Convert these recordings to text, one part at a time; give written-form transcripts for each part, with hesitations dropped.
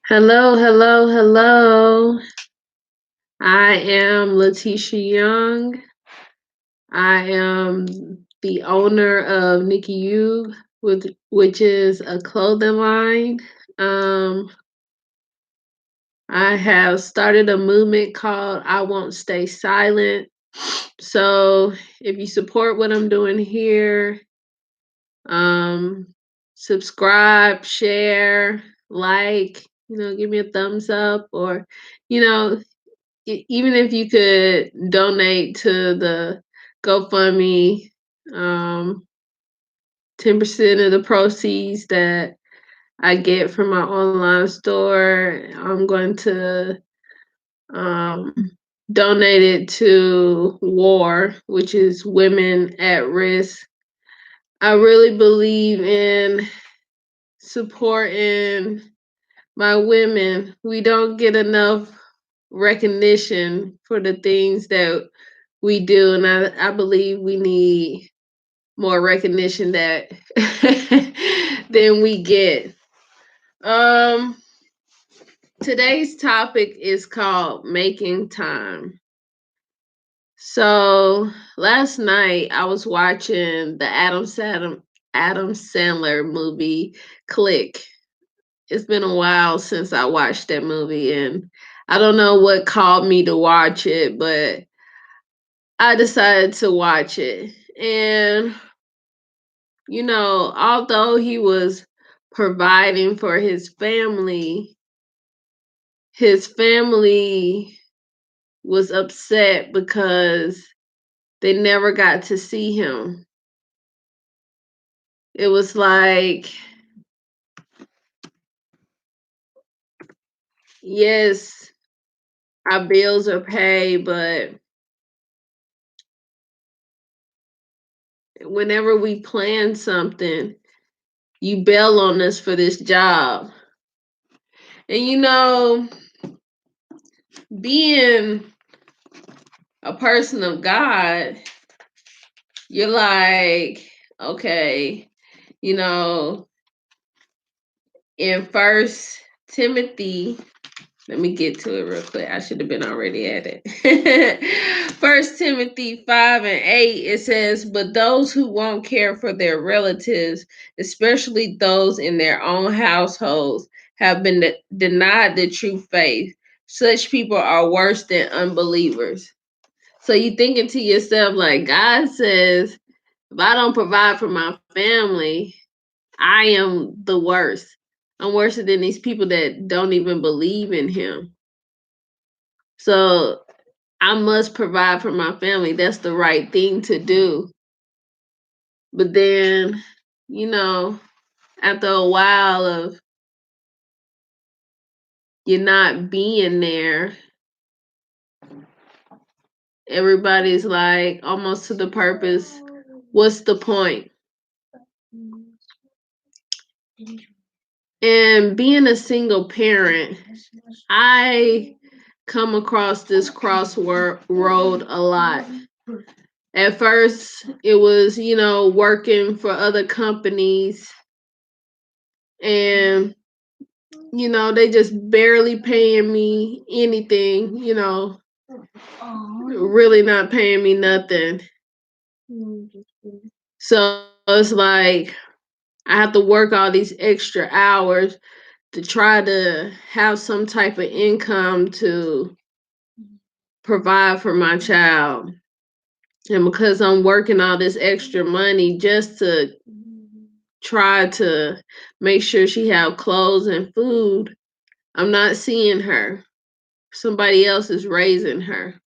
Hello, hello, hello. I am Letitia Young. I am the owner of Nikki U, which is a clothing line. Um, I have started a movement called I-wont-stay-silent. So if you support what I'm doing here, um, subscribe, share, like, give me a thumbs up, or, you know, even if you could donate to the GoFundMe, 10% of the proceeds that I get from my online store, I'm going to um, donate it to WAR, which is Women at Risk. I really believe in supporting my women. We don't get enough recognition for the things that we do, and I believe we need more recognition that than we get. Um, Today's topic is called making time. So last night I was watching the Adam Sandler movie Click. It's been a while since I watched that movie, and I don't know what called me to watch it, but I decided to watch it. And, although he was providing for his family was upset because they never got to see him. It was like, yes, our bills are paid, but whenever we plan something, you bail on us for this job. And being a person of God, you're like, okay, you know, in First Timothy, let me get to it real quick. I should have been already at it. First Timothy 5:8, it says, but those who won't care for their relatives, especially those in their own households, have been denied the true faith. Such people are worse than unbelievers. So you thinking to yourself, like, God says, if I don't provide for my family, I am the worst. I'm worse than these people that don't even believe in him. So I must provide for my family. That's the right thing to do. But then, after a while of you not being there, everybody's like almost to the purpose, what's the point? And being a single parent, I come across this crossroad a lot. At first, it was, working for other companies, and, they just barely paying me anything, really not paying me nothing. So it's like I have to work all these extra hours to try to have some type of income to provide for my child. And because I'm working all this extra money just to try to make sure she have clothes and food, I'm not seeing her. Somebody else is raising her.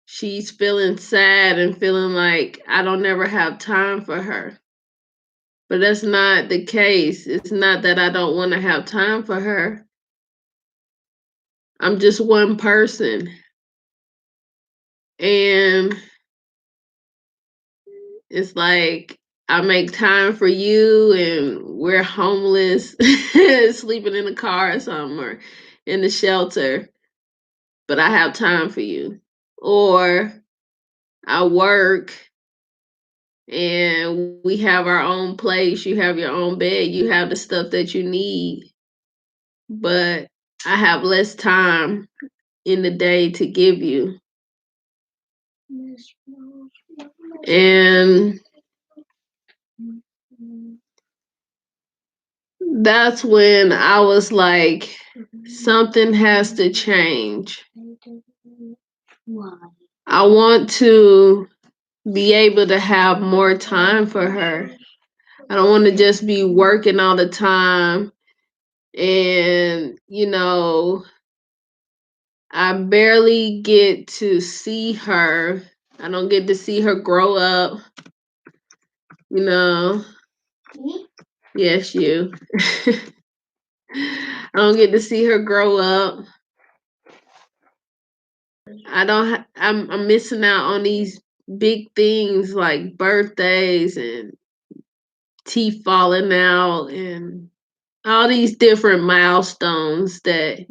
She's feeling sad and feeling like I don't ever have time for her. But that's not the case. It's not that I don't want to have time for her. I'm just one person. And it's like I make time for you and we're homeless, sleeping in a car or something, or in the shelter, but I have time for you. Or I work and we have our own place. You have your own bed. You have the stuff that you need. But I have less time in the day to give you. And that's when I was like, something has to change. I want to be able to have more time for her. I don't want to just be working all the time and, I barely get to see her. I don't get to see her grow up, you know. Yes, you. I don't get to see her grow up. I don't. I'm missing out on these big things like birthdays and teeth falling out and all these different milestones that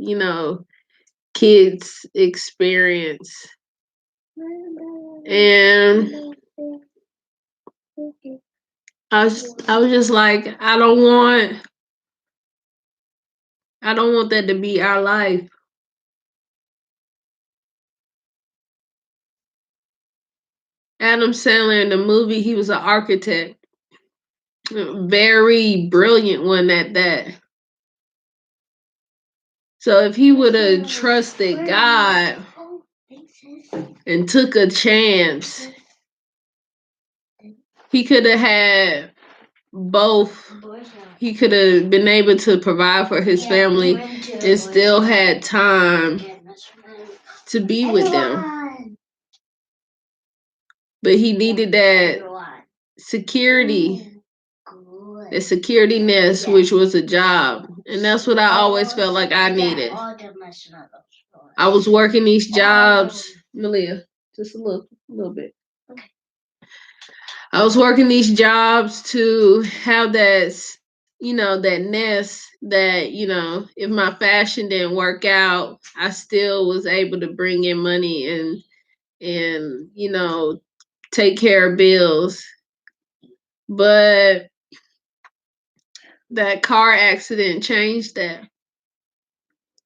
kids experience. And I was just like, I don't want that to be our life. Adam Sandler in the movie, he was an architect. Very brilliant one at that. So if he would have trusted God and took a chance, he could have had both. He could have been able to provide for his family and still had time to be with them. But he needed that security, the security nest, which was a job. And that's what I always felt like I needed. I was working these jobs, Malia, just a little bit. I was working these jobs to have that nest that, if my fashion didn't work out, I still was able to bring in money and take care of bills. But that car accident changed that.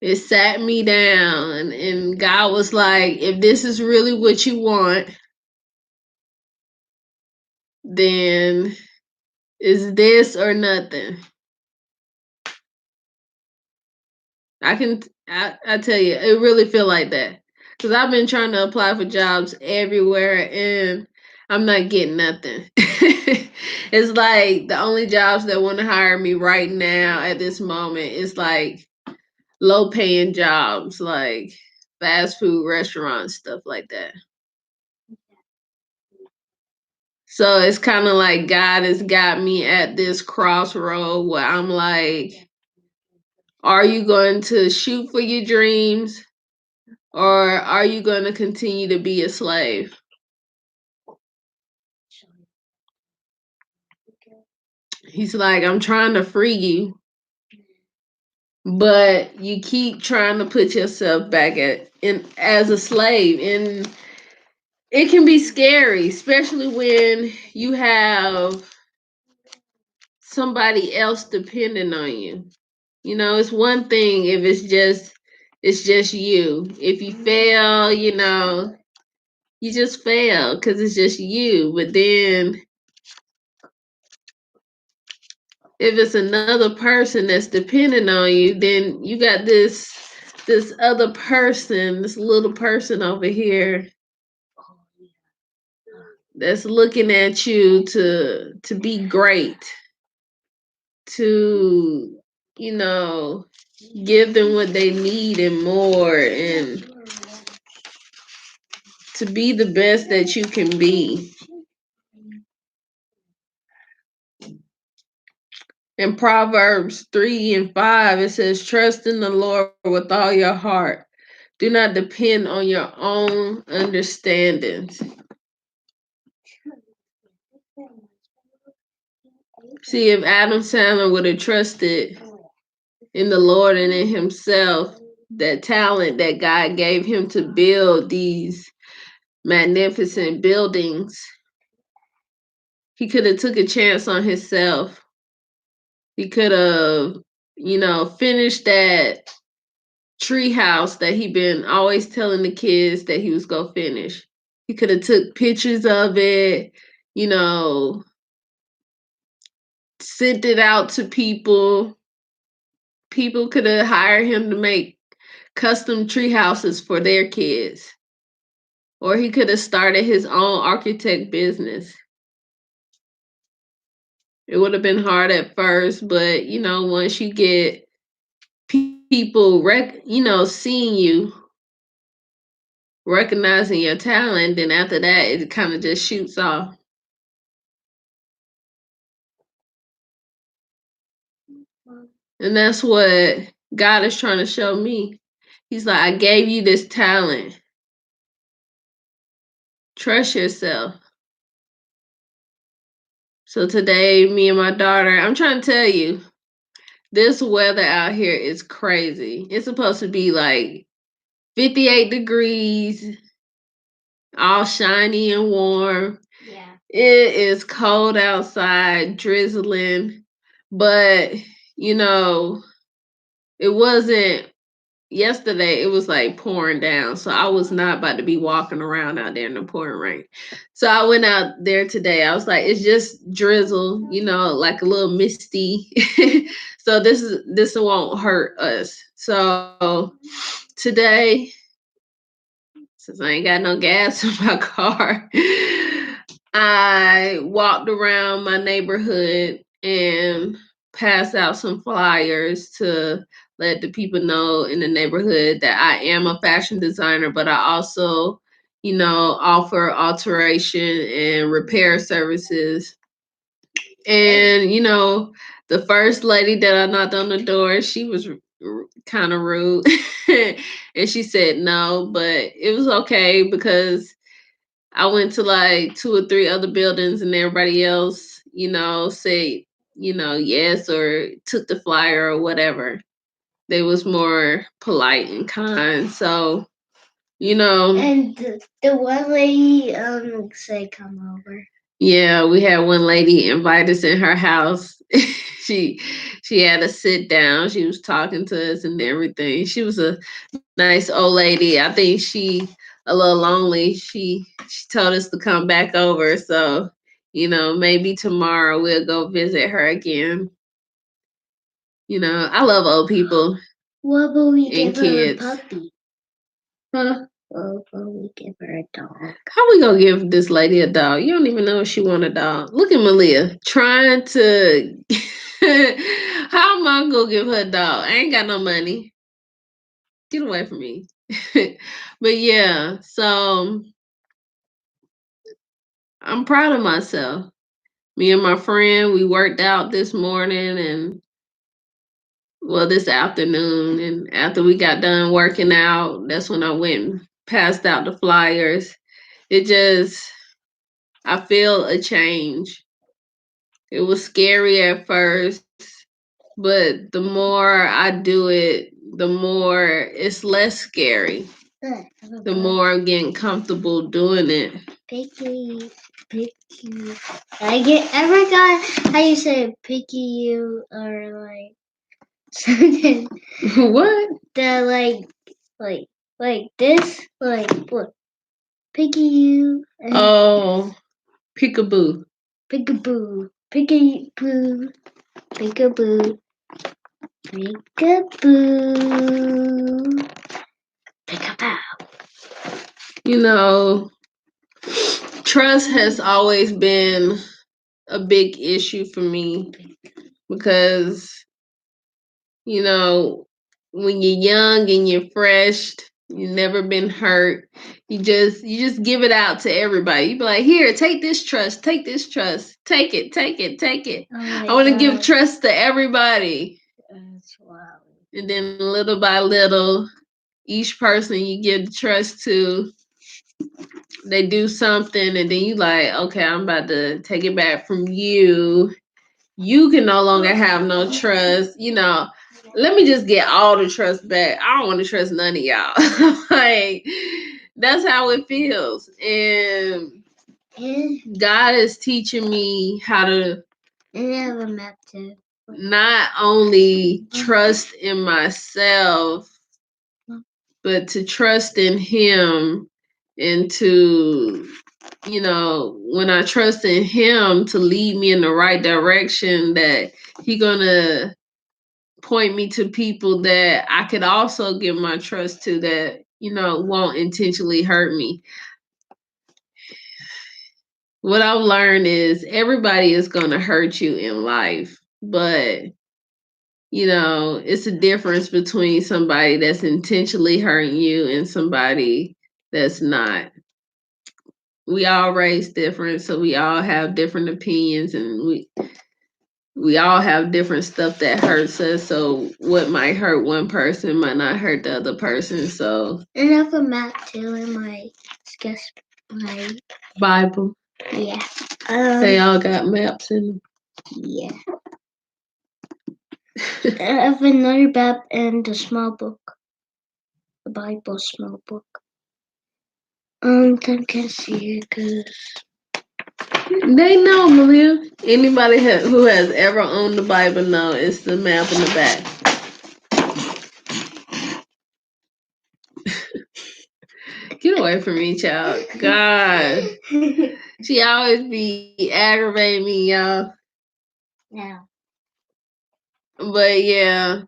It sat me down and God was like, if this is really what you want, then it's this or nothing. I tell you, it really feel like that. Cause I've been trying to apply for jobs everywhere and I'm not getting nothing. It's like the only jobs that want to hire me right now at this moment is like low paying jobs, like fast food restaurants, stuff like that. So it's kind of like God has got me at this crossroad where I'm like, are you going to shoot for your dreams or are you going to continue to be a slave? He's like, I'm trying to free you, but you keep trying to put yourself back in as a slave. And it can be scary, especially when you have somebody else depending on you. It's one thing if it's just you. If you fail, you just fail because it's just you. But then if it's another person that's depending on you, then you got this other person, this little person over here that's looking at you to be great, to give them what they need and more, and to be the best that you can be. In Proverbs 3 and 5, it says, trust in the Lord with all your heart. Do not depend on your own understandings. See, if Adam Sandler would have trusted in the Lord and in himself, that talent that God gave him to build these magnificent buildings. He could have took a chance on himself. He could have, finished that tree house that he been always telling the kids that he was gonna finish. He could have took pictures of it, you know, sent it out to people. People could have hired him to make custom tree houses for their kids. Or he could have started his own architect business. It would have been hard at first, but once you get people seeing you, recognizing your talent, then after that it kind of just shoots off. And that's what God is trying to show me. He's like, I gave you this talent. Trust yourself. So today, me and my daughter, I'm trying to tell you, this weather out here is crazy. It's supposed to be like 58 degrees, all shiny and warm. Yeah. It is cold outside, drizzling, but it wasn't yesterday. It was like pouring down, so I was not about to be walking around out there in the pouring rain. So I went out there today. I was like, it's just drizzle, like a little misty. So this won't hurt us. So today, since I ain't got no gas in my car, I walked around my neighborhood and passed out some flyers to let the people know in the neighborhood that I am a fashion designer, but I also, offer alteration and repair services. And, the first lady that I knocked on the door, she was kind of rude. And she said no, but it was okay because I went to like 2 or 3 other buildings and everybody else, said, yes or took the flyer or whatever. They was more polite and kind. So, And the one lady said come over. Yeah, we had one lady invite us in her house. she she had us sit down. She was talking to us and everything. She was a nice old lady. I think she a little lonely. She told us to come back over. So, maybe tomorrow we'll go visit her again. I love old people. What will we and give her a kids. puppy? Huh? What will we give her a dog? How we gonna give this lady a dog? You don't even know if she want a dog. Look at Malia trying to. How am I gonna give her a dog? I ain't got no money. Get away from me. But yeah, so I'm proud of myself. Me and my friend, we worked out this morning and this afternoon. And after we got done working out, that's when I went and passed out the flyers. It just, I feel a change. It was scary at first, but the more I do it, the more it's less scary. The more I'm getting comfortable doing it. Picky. I forgot how you said picky you or like something. What? The like this like look picky you. Oh, peekaboo. Peekaboo. Peekaboo. Peekaboo. Peekaboo. Peekaboo. Trust has always been a big issue for me because, when you're young and you're fresh, you've never been hurt. You just give it out to everybody. You be like, here, take this trust, take this trust, take it, take it, take it. Oh I want to give trust to everybody. That's wild. And then little by little, each person you give the trust to, they do something, and then you like, okay, I'm about to take it back from you. You can no longer have no trust. Let me just get all the trust back. I don't want to trust none of y'all. Like, That's how it feels. And God is teaching me how to And I have a map too. not only trust in myself, but to trust in Him and to, when I trust in Him to lead me in the right direction, that He gonna point me to people that I could also give my trust to that, won't intentionally hurt me. What I've learned is everybody is gonna hurt you in life, but it's a difference between somebody that's intentionally hurting you and somebody that's not. We all raised different, so we all have different opinions, and we all have different stuff that hurts us. So what might hurt one person might not hurt the other person. So and I have a map too in my my Bible. Yeah. They all got maps in them. Yeah. I have another map and a small book. The Bible small book. I can't see it because they know, Malia. Anybody who has ever owned the Bible know it's the map in the back. Get away from me, child. God. She always be aggravating me, y'all. Yeah. But yeah.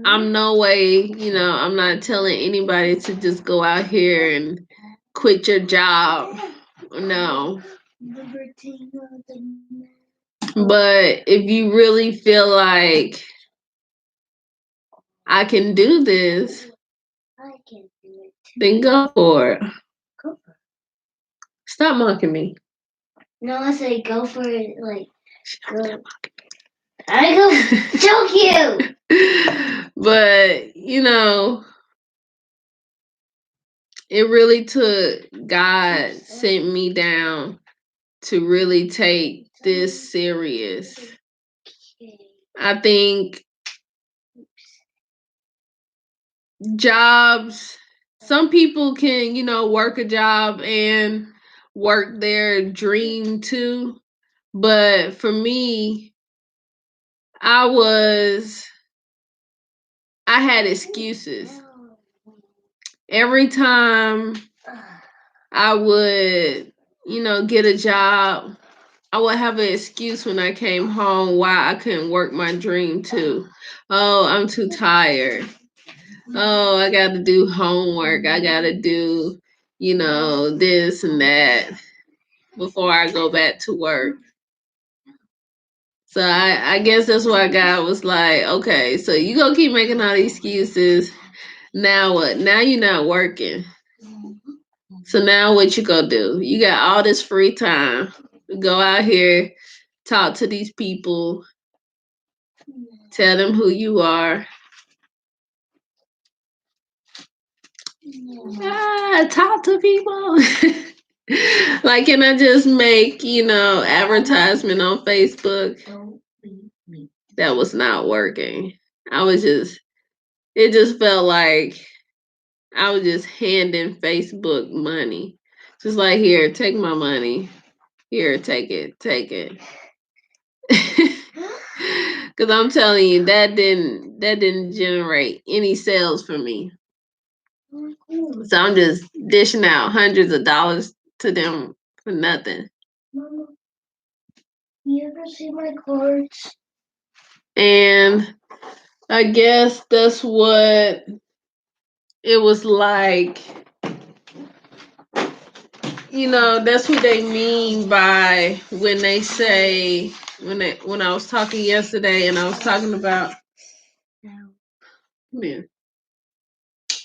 I'm no way, I'm not telling anybody to just go out here and quit your job. No. But if you really feel like I can do this, then go for it. Go for it. Stop mocking me. No, I say go for it. Like, go. I go choke you. But, it really took God sent me down to really take this serious. I think jobs, some people can, work a job and work their dream too. But for me, I had excuses. Every time I would, get a job, I would have an excuse when I came home why I couldn't work my dream too. Oh, I'm too tired. Oh, I got to do homework. I got to do, this and that before I go back to work. So I guess that's why God was like, okay, so you gonna keep making all these excuses. Now what? Now you're not working. So now what you gonna do? You got all this free time. Go out here, talk to these people, tell them who you are. Talk to people. Like, can I just make, advertisement on Facebook? That was not working. It just felt like I was just handing Facebook money. Just like, here, take my money. Here, take it. Cause I'm telling you, that didn't generate any sales for me. So I'm just dishing out hundreds of dollars to them for nothing. Mama, you ever see my cards? And I guess that's what it was like. That's what they mean by when they say when I was talking yesterday and I was talking about. No. Come here.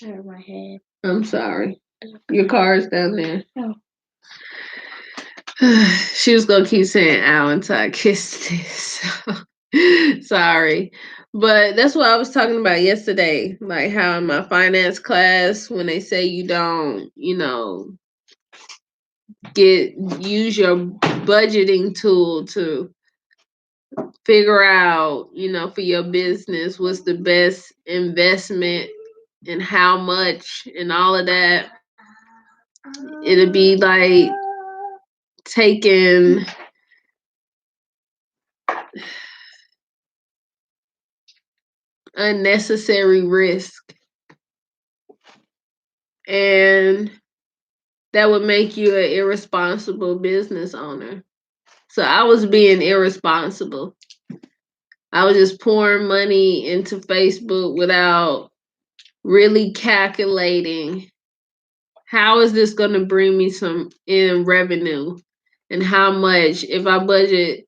I hurt my head. I'm sorry. Your car's down there. No. She was gonna keep saying ow until I kissed this. Sorry. But that's what I was talking about yesterday. Like how in my finance class, when they say you don't, use your budgeting tool to figure out, for your business what's the best investment and how much and all of that. It'd be like taking unnecessary risk, and that would make you an irresponsible business owner. So I was being irresponsible. I was just pouring money into Facebook without really calculating how is this going to bring me some in revenue, and how much, if I budget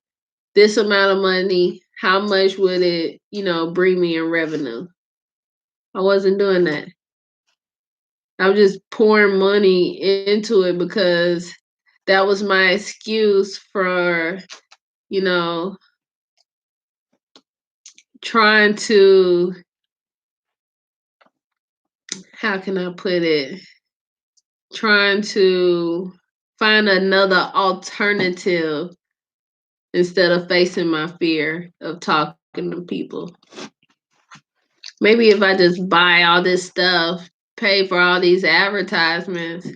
this amount of money, how much would it, bring me in revenue? I wasn't doing that. I was just pouring money into it because that was my excuse for, you know, trying to, how can I put it? Trying to find another alternative instead of facing my fear of talking to people. Maybe if I just buy all this stuff, pay for all these advertisements.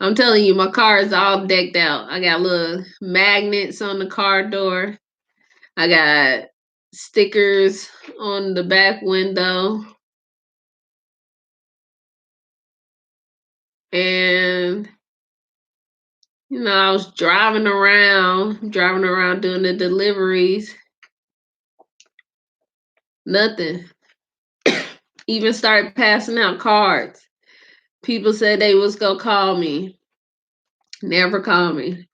I'm telling you, my car is all decked out. I got little magnets on the car door. I got stickers on the back window. And, I was driving around doing the deliveries. Nothing. Even started passing out cards. People said they was gonna call me. Never call me.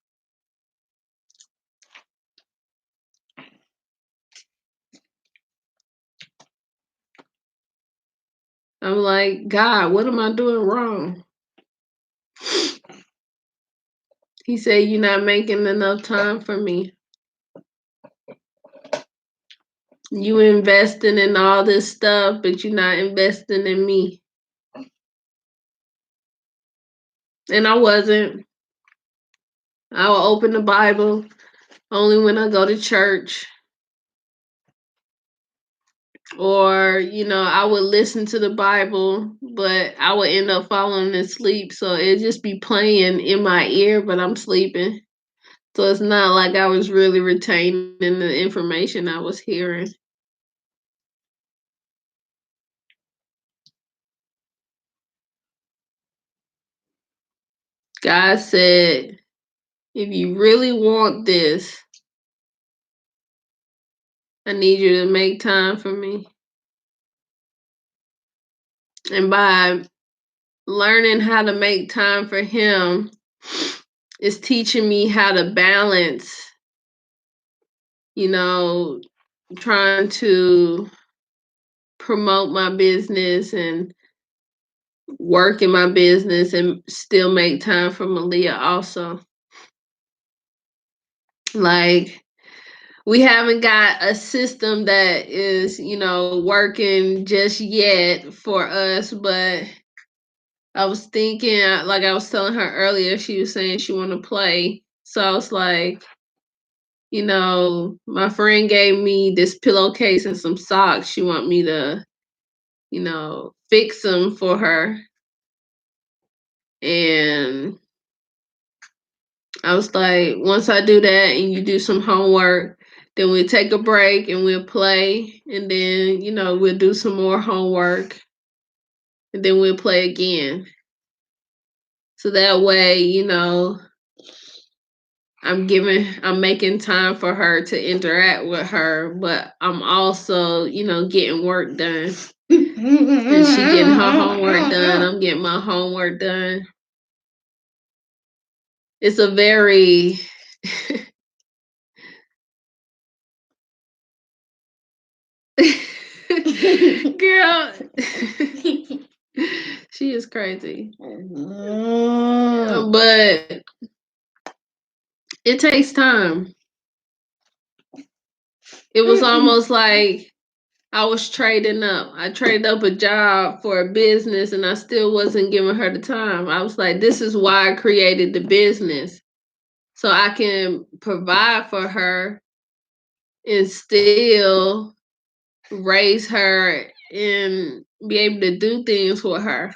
I'm like, God, what am I doing wrong? He said, you're not making enough time for me. You investing in all this stuff, but you're not investing in me. And I wasn't. I will open the Bible only when I go to church. Or, I would listen to the Bible, but I would end up falling asleep. So it'd just be playing in my ear, but I'm sleeping. So it's not like I was really retaining the information I was hearing. God said, if you really want this, I need you to make time for me. And by learning how to make time for him, it's teaching me how to balance, trying to promote my business and work in my business and still make time for Malia also. Like, we haven't got a system that is, working just yet for us, but I was thinking, like I was telling her earlier, she was saying she want to play. So I was like, my friend gave me this pillowcase and some socks. She want me to, fix them for her. And I was like, once I do that and you do some homework, then we'll take a break and we'll play. And then, we'll do some more homework. And then we'll play again. So that way, I'm making time for her to interact with her, but I'm also, getting work done. And she getting her homework done. I'm getting my homework done. It's a very girl. She is crazy. But it takes time. It was almost like I was trading up. I traded up a job for a business and I still wasn't giving her the time. I was like, this is why I created the business. So I can provide for her and still raise her and be able to do things with her.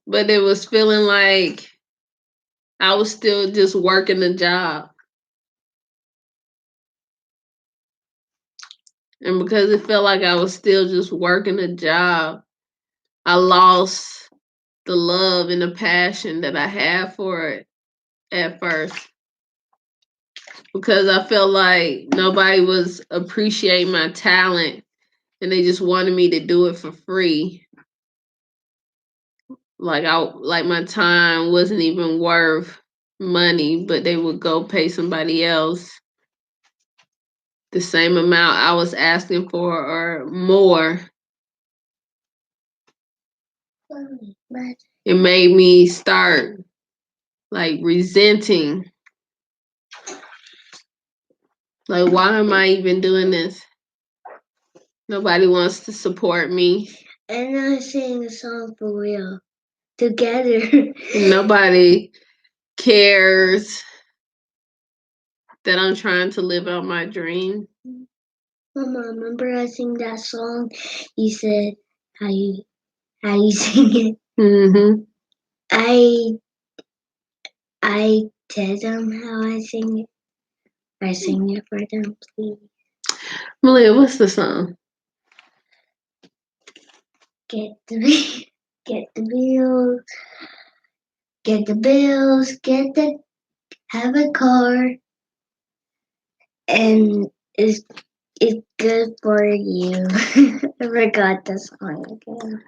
But it was feeling like I was still just working the job. And because it felt like I was still just working a job, I lost the love and the passion that I had for it at first. Because I felt like nobody was appreciating my talent and they just wanted me to do it for free. Like my time wasn't even worth money, but they would go pay somebody else the same amount I was asking for or more. It made me start like resenting. Like, why am I even doing this? Nobody wants to support me. And I sing a song for real. Together. Nobody cares that I'm trying to live out my dream. Mama, remember I sing that song? You said how you sing it. Mm-hmm. I tell them how I sing it. I sing it for them, please. Malia, what's the song? Get the bills, get the bills, have a car, and it's good for you. I forgot the song again.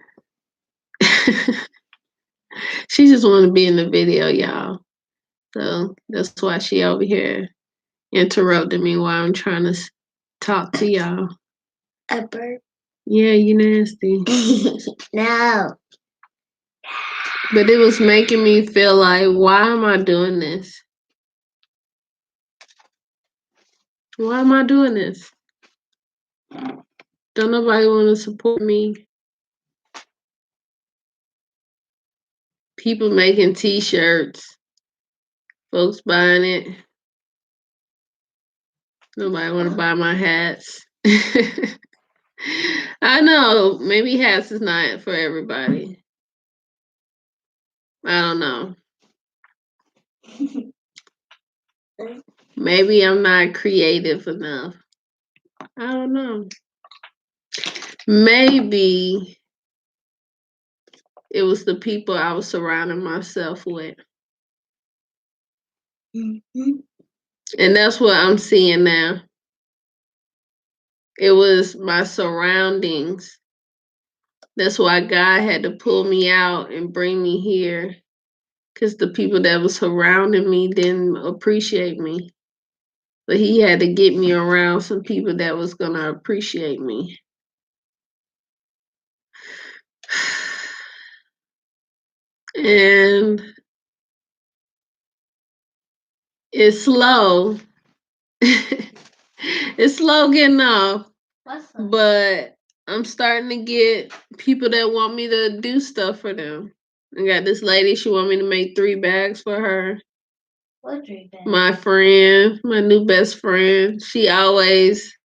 She just want to be in the video, y'all. So that's why she over here interrupting me while I'm trying to talk to y'all. A burp. Yeah, you nasty. No. But it was making me feel like, why am I doing this? Why am I doing this? Don't nobody want to support me. People making t-shirts. Folks buying it. Nobody want to buy my hats. I know, maybe hats is not for everybody. I don't know. Maybe I'm not creative enough. I don't know. Maybe it was the people I was surrounding myself with. Mm-hmm. And that's what I'm seeing now. It was my surroundings. That's why God had to pull me out and bring me here. Because the people that was surrounding me didn't appreciate me. But he had to get me around some people that was going to appreciate me. And it's slow. It's slow getting off. But I'm starting to get people that want me to do stuff for them. I got this lady, she want me to make 3 bags for her. What 3 bags? My friend, my new best friend. She always,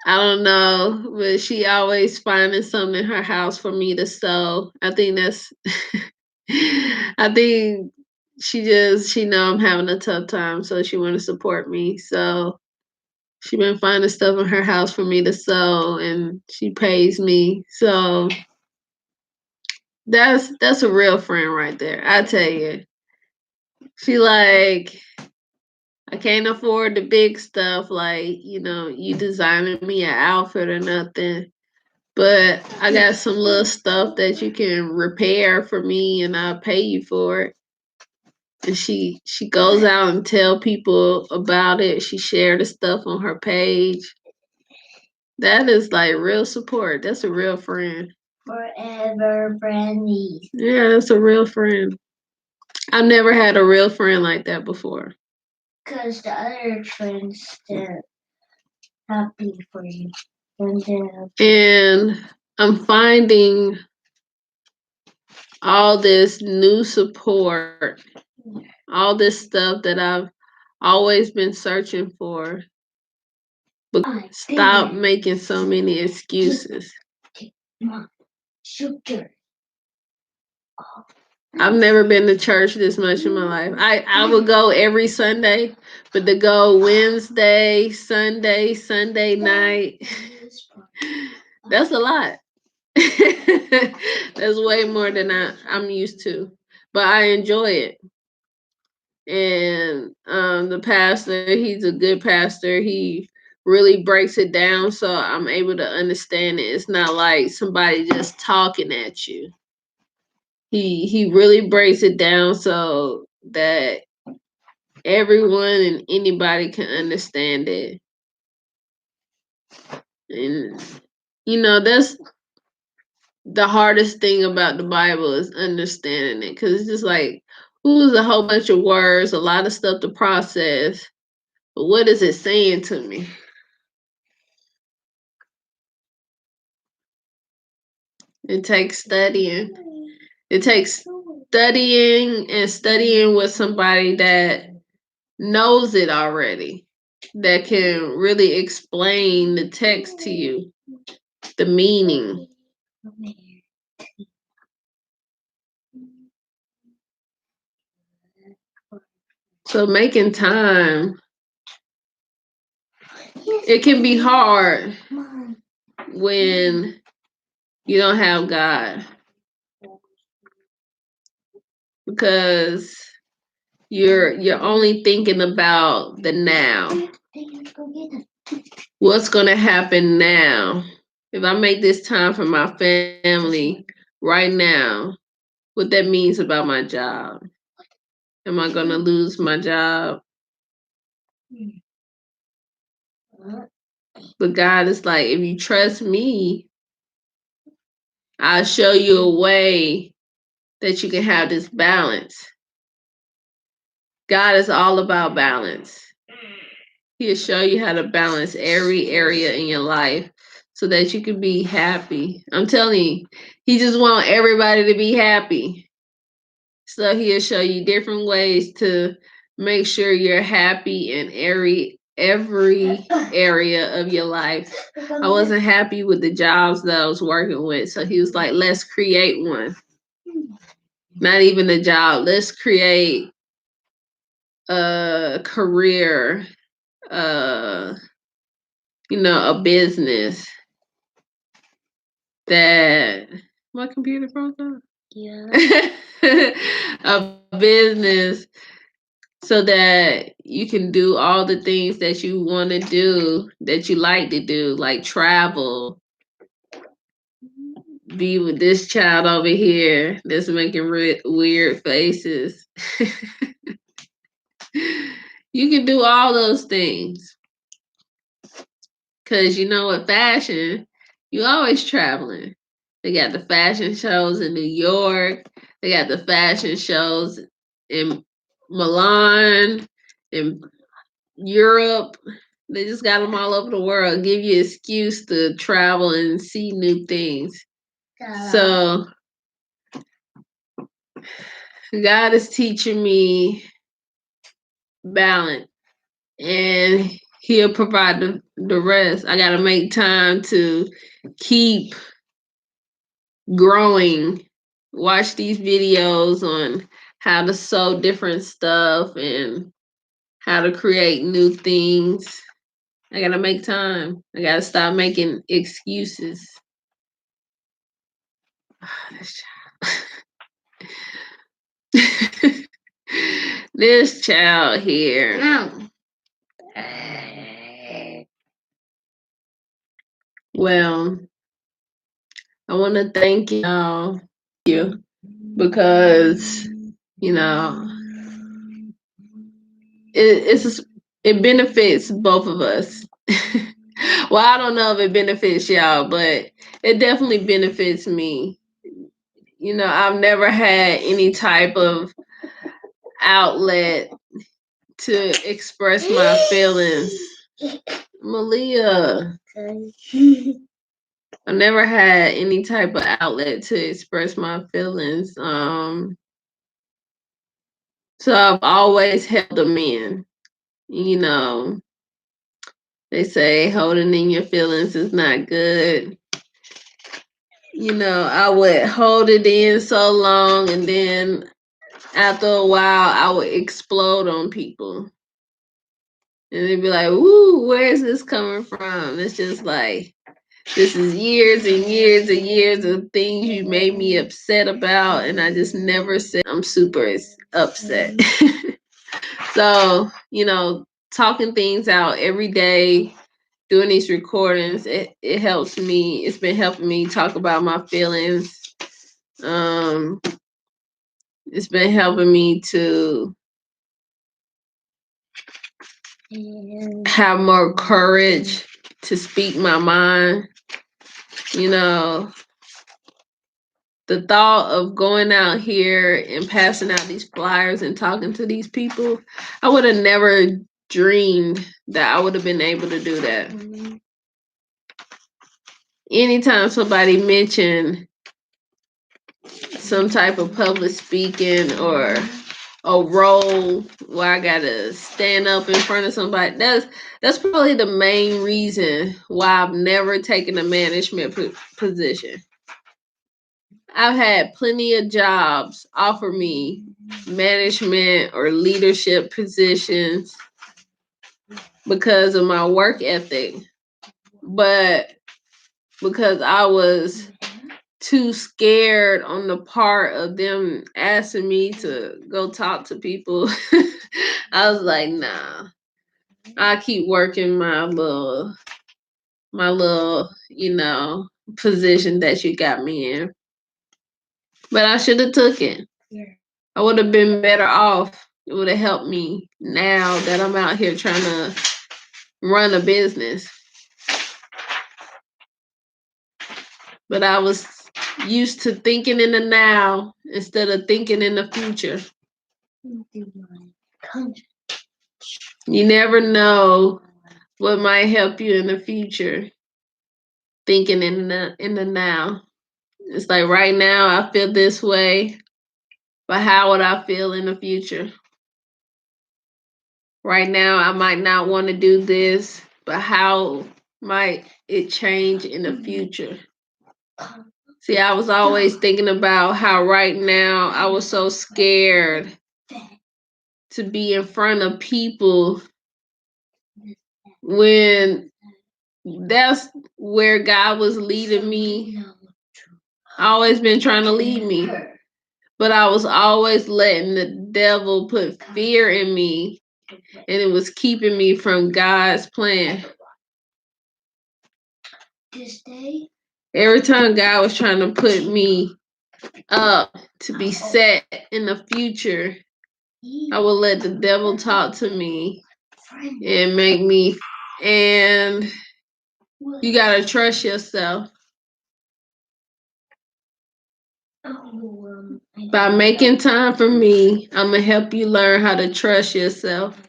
I don't know, but she always finding something in her house for me to sew. I think that's I think she know I'm having a tough time, so she want to support me. So she been finding stuff in her house for me to sew, and she pays me. So that's a real friend right there. I tell you. She like, I can't afford the big stuff like, you designing me an outfit or nothing. But I got some little stuff that you can repair for me and I'll pay you for it. And she goes out and tell people about it. She shared the stuff on her page. That is like real support. That's a real friend. Forever friendly. Yeah, that's a real friend. I've never had a real friend like that before. Because the other friends they're happy for you. And I'm finding all this new support, all this stuff that I've always been searching for. Stop making so many excuses. I've never been to church this much in my life. I would go every Sunday, but to go Wednesday, Sunday night, that's a lot. That's way more than I'm used to. But I enjoy it. And the pastor, he's a good pastor. He really breaks it down so I'm able to understand it. It's not like somebody just talking at you. He really breaks it down so that everyone and anybody can understand it. And that's the hardest thing about the Bible is understanding it, because it's just like, ooh, a whole bunch of words, a lot of stuff to process. But what is it saying to me? It takes studying. It takes studying and studying with somebody that knows it already, that can really explain the text to you, the meaning. So making time, it can be hard when you don't have God, because you're only thinking about the now. What's going to happen now? If I make this time for my family right now, what that means about my job. Am I going to lose my job? But God is like, if you trust me, I'll show you a way that you can have this balance. God is all about balance. He'll show you how to balance every area in your life so that you can be happy. I'm telling you, he just wants everybody to be happy. So he'll show you different ways to make sure you're happy in every area of your life. I wasn't happy with the jobs that I was working with, so he was like, let's create one. Not even a job. Let's create a career, a business that my computer broke up. Yeah. A business so that you can do all the things that you want to do, that you like to do, like travel, be with this child over here that's making weird faces. You can do all those things. Because with fashion, you always traveling. They got the fashion shows in New York. They got the fashion shows in Milan, in Europe. They just got them all over the world. Give you an excuse to travel and see new things. So God is teaching me balance, and he'll provide the rest. I got to make time to keep growing, watch these videos on how to sew different stuff and how to create new things. I gotta make time. I gotta stop making excuses. This child here. No. Well, I want to thank y'all, because it benefits both of us. Well, I don't know if it benefits y'all, but it definitely benefits me. I've never had any type of outlet to express my feelings. Malia. I never had any type of outlet to express my feelings. So I've always held them in, They say holding in your feelings is not good. I would hold it in so long, and then after a while, I would explode on people. And they'd be like, "Ooh, where is this coming from?" It's just like, this is years and years and years of things you made me upset about, and I just never said I'm super upset. So, talking things out every day, doing these recordings, it helps me. It's been helping me talk about my feelings. Um, it's been helping me to have more courage to speak my mind. The thought of going out here and passing out these flyers and talking to these people, I would have never dreamed that I would have been able to do that. Anytime somebody mentioned some type of public speaking or a role where I gotta stand up in front of somebody, that's probably the main reason why I've never taken a management position. I've had plenty of jobs offer me management or leadership positions because of my work ethic, but because I was too scared on the part of them asking me to go talk to people, I was like, nah, I keep working my little, position that you got me in. But I should have took it. I would have been better off. It would have helped me now that I'm out here trying to run a business. But I was used to thinking in the now instead of thinking in the future. You never know what might help you in the future. Thinking in the now. It's like right now I feel this way, but how would I feel in the future? Right now I might not want to do this, but how might it change in the future? See, I was always thinking about how right now I was so scared to be in front of people when that's where God was leading me. I always been trying to lead me, but I was always letting the devil put fear in me, and it was keeping me from God's plan. Every time God was trying to put me up to be set in the future, I would let the devil talk to me and make me. And you gotta trust yourself. By making time for me, I'm gonna help you learn how to trust yourself.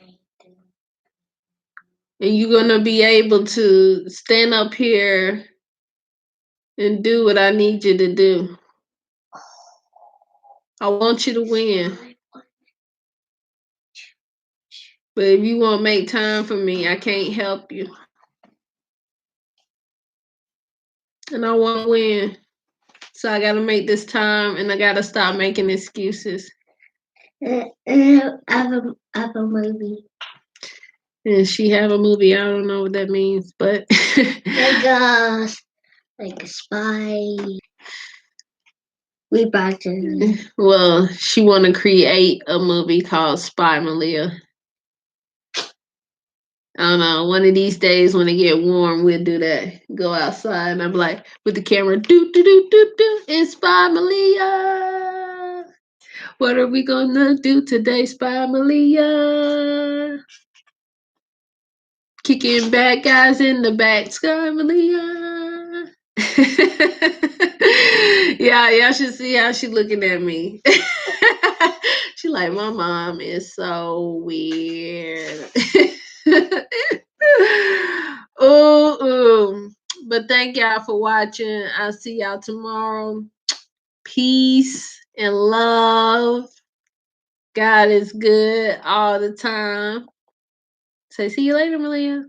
And you're gonna be able to stand up here and do what I need you to do. I want you to win. But if you won't make time for me, I can't help you. And I want to win. So I got to make this time, and I got to stop making excuses. I have a movie. And she have a movie. I don't know what that means, but like a spy. We bought it. Well, she want to create a movie called Spy Malia. I don't know. One of these days when it get warm, we'll do that. Go outside, and I'm like, with the camera, do do do do do. It's Spy Malia. What are we gonna do today, Spy Malia? Kicking bad guys in the back, Spy Malia. Yeah, y'all should see how she looking at me. She like, my mom is so weird. Oh, but thank y'all for watching. I'll see y'all tomorrow. Peace and love. God is good all the time. Say, see you later, Malia.